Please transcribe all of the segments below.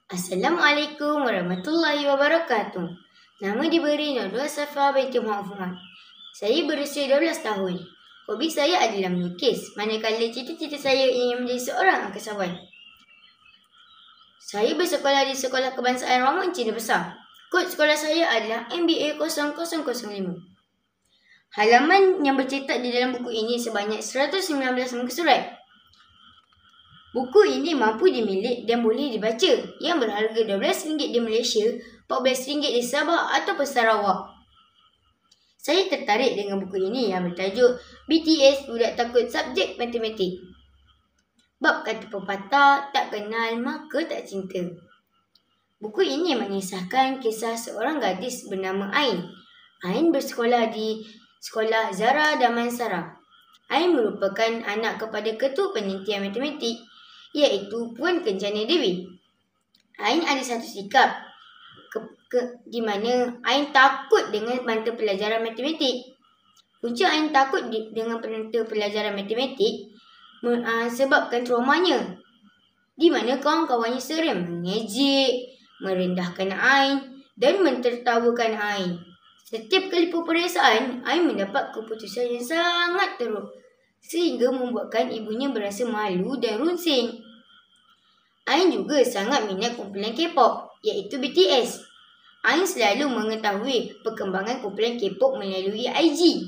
Assalamualaikum warahmatullahi wabarakatuh. Nama diberi Nurul Safa binti Muhammad. Saya berusia 12 tahun. Hobi saya adalah melukis, manakala cita-cita saya ingin menjadi seorang angkasawan. Saya bersekolah di Sekolah Kebangsaan Rahman Cina Besar. Kod sekolah saya adalah MBA 0005. Halaman yang bercetak di dalam buku ini sebanyak 119 muka surat. Buku ini mampu dimilik dan boleh dibaca, yang berharga RM12 di Malaysia, RM14 di Sabah atau Sarawak. Saya tertarik dengan buku ini yang bertajuk BTS Budak Takut Subjek Matematik. Bab kata pepatah, tak kenal maka tak cinta. Buku ini mengisahkan kisah seorang gadis bernama Ain. Ain bersekolah di Sekolah Zara Damansara. Ain merupakan anak kepada Ketua Penelitian Matematik, iaitu Puan Kencana Dewi. Ain ada satu sikap di mana Ain takut dengan mata pelajaran matematik. Punca Ain takut dengan mata pelajaran matematik sebabkan traumanya, di mana kawan-kawannya sering mengejek, merendahkan Ain dan mentertawakan Ain. Setiap kali peperiksaan, Ain mendapat keputusan yang sangat teruk, sehingga membuatkan ibunya berasa malu dan runsing. Ain juga sangat minat kumpulan K-pop, iaitu BTS. Ain selalu mengetahui perkembangan kumpulan K-pop melalui IG.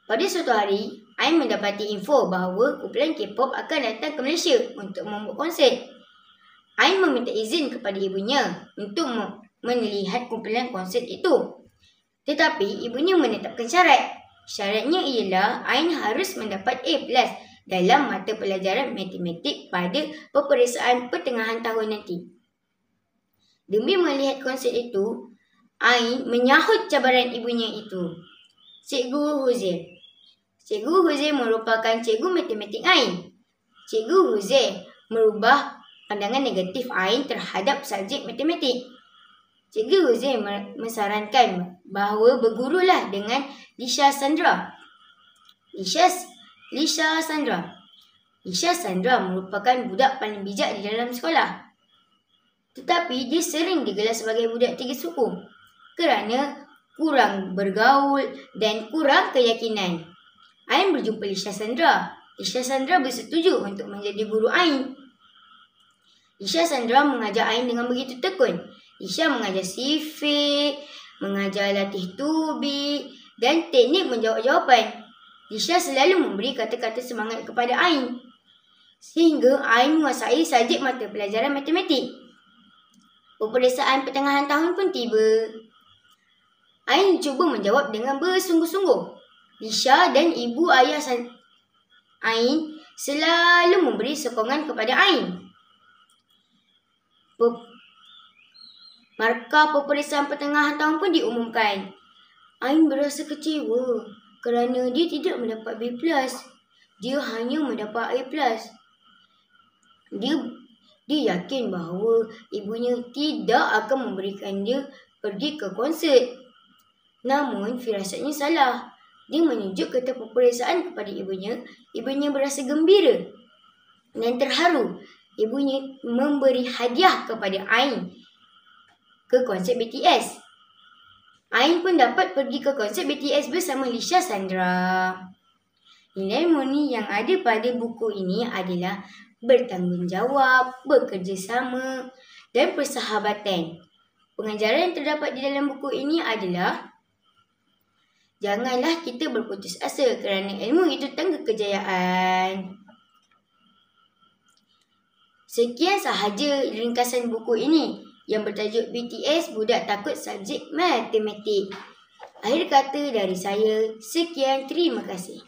Pada suatu hari, Ain mendapati info bahawa kumpulan K-pop akan datang ke Malaysia untuk membuat konsert. Ain meminta izin kepada ibunya untuk melihat kumpulan konsert itu. Tetapi ibunya menetapkan syarat. Syaratnya ialah Ain harus mendapat A+ dalam mata pelajaran matematik pada peperiksaan pertengahan tahun nanti. Demi melihat konsert itu, Ain menyahut cabaran ibunya itu. Cikgu Huzair. Cikgu Huzair merupakan cikgu matematik Ain. Cikgu Huzair merubah pandangan negatif Ain terhadap subjek matematik. Cikgu Huzair mensarankan bahawa bergurulah dengan Lisha Sandra. Lisha Sandra merupakan budak paling bijak di dalam sekolah. Tetapi dia sering digelar sebagai budak tiga suku kerana kurang bergaul dan kurang keyakinan. Ain berjumpa Lisha Sandra. Lisha Sandra bersetuju untuk menjadi guru Ain. Lisha Sandra mengajar Ain dengan begitu tekun. Lisha mengajar sifir, mengajar latih tubik dan teknik menjawab jawapan. Lisha selalu memberi kata-kata semangat kepada Ain, sehingga Ain menguasai subjek mata pelajaran matematik. Peperiksaan pertengahan tahun pun tiba. Ain cuba menjawab dengan bersungguh-sungguh. Lisha dan ibu ayah Ain selalu memberi sokongan kepada Ain. Markah peperiksaan pertengahan tahun pun diumumkan. Ain berasa kecewa kerana dia tidak mendapat B+. Dia hanya mendapat A+. Dia yakin bahawa ibunya tidak akan memberikan dia pergi ke konsert. Namun firasatnya salah. Dia menunjuk kertas peperiksaan kepada ibunya. Ibunya berasa gembira dan terharu. Ibunya memberi hadiah kepada Ain ke konsert BTS. Ain pun dapat pergi ke konsert BTS bersama Lisha Sandra. Nilai murni yang ada pada buku ini adalah bertanggungjawab, bekerjasama dan persahabatan. Pengajaran yang terdapat di dalam buku ini adalah janganlah kita berputus asa kerana ilmu itu tangga kejayaan. Sekian sahaja ringkasan buku ini yang bertajuk BTS Budak Takut Subjek Matematik. Akhir kata dari saya, sekian, terima kasih.